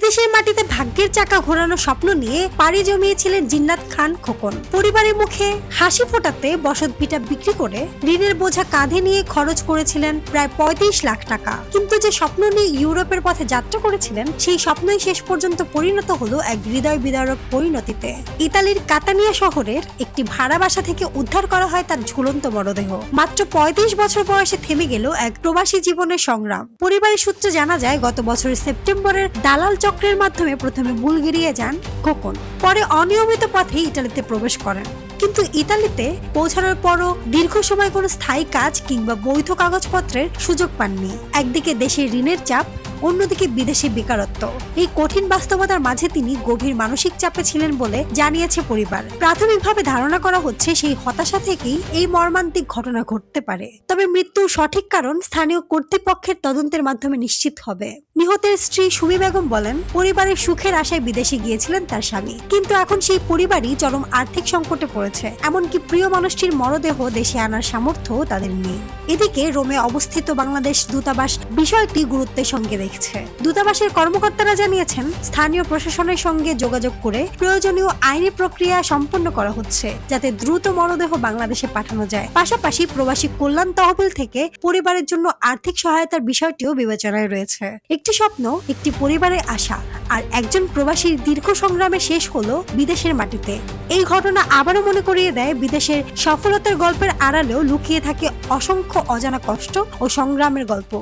বিদেশের মাটিতে ভাগ্যের চাকা ঘোরানোর স্বপ্ন নিয়ে পাড়ি জমিয়েছিলেন জিন্নাত খান খোকন। পরিবারের মুখে হাসি ফোটাতে বসত ভিটা বিক্রি করে ঋণের বোঝা কাঁধে নিয়ে খরচ করেছিলেন প্রায় ৩৫ লাখ টাকা। কিন্তু যে স্বপ্ন নিয়ে ইউরোপের পথে যাত্রা করেছিলেন, সেই স্বপ্নই শেষ পর্যন্ত পরিণত হলো এক হৃদয় বিদারক পরিণতিতে। ইতালির কাতানিয়া শহরের একটি ভাড়া বাসা থেকে উদ্ধার করা হয় তার ঝুলন্ত মরদেহ। মাত্র ৩৫ বছর বয়সে থেমে গেল এক প্রবাসী জীবনের সংগ্রাম। পরিবারের সূত্রে জানা যায়, গত বছরের সেপ্টেম্বরের দালাল চক্রের মাধ্যমে প্রথমে বুলগেরিয়া যান খোকন, পরে অনিয়মিত পথে ইতালিতে প্রবেশ করেন। কিন্তু ইতালিতে পৌঁছানোর পরও দীর্ঘ সময় কোনো স্থায়ী কাজ কিংবা বৈধ কাগজপত্রের সুযোগ পাননি। একদিকে দেশের ঋণের চাপ, অন্যদিকে বিদেশি বেকারত্ব। এই কঠিন বাস্তবতার মাঝে তিনি গভীর মানসিক চাপে ছিলেন বলে জানিয়েছে পরিবার। প্রাথমিকভাবে ধারণা করা হচ্ছে, সেই হতাশা থেকেই এই মর্মান্তিক ঘটনা ঘটতে পারে। তবে মৃত্যুর সঠিক কারণ স্থানীয় কর্তৃপক্ষের তদন্তের মাধ্যমে নিশ্চিত হবে। নিহতের স্ত্রী সুমি বেগম বলেন, পরিবারের সুখের আশায় বিদেশে গিয়েছিলেন তার স্বামী, কিন্তু এখন সেই পরিবারই চরম আর্থিক সংকটে পড়েছে। এমনকি প্রিয় মানুষটির মরদেহ দেশে আনার সামর্থ্য তাদের নেই। এদিকে রোমে অবস্থিত বাংলাদেশ দূতাবাস বিষয়টি গুরুত্বের সঙ্গে দেখছে। দূতাবাসের কর্মকর্তারা জানিয়েছেন, স্থানীয় প্রশাসনের সঙ্গে যোগাযোগ করে প্রয়োজনীয় আইনি প্রক্রিয়া সম্পন্ন করা হচ্ছে, যাতে দ্রুত মরদেহ বাংলাদেশে পাঠানো যায়। পাশাপাশি প্রবাসী কল্যাণ তহবিল থেকে পরিবারের জন্য আর্থিক সহায়তার বিষয়টিও বিবেচনায় রয়েছে। একটি স্বপ্ন, একটি পরিবারের আশা, আর একজন প্রবাসীর দীর্ঘ সংগ্রামে শেষ হলো বিদেশের মাটিতে। এই ঘটনা আবারও মনে করিয়ে দেয়, বিদেশের সফলতার গল্পের আড়ালেও লুকিয়ে থাকে অসংখ্য অজানা কষ্ট ও সংগ্রামের গল্প।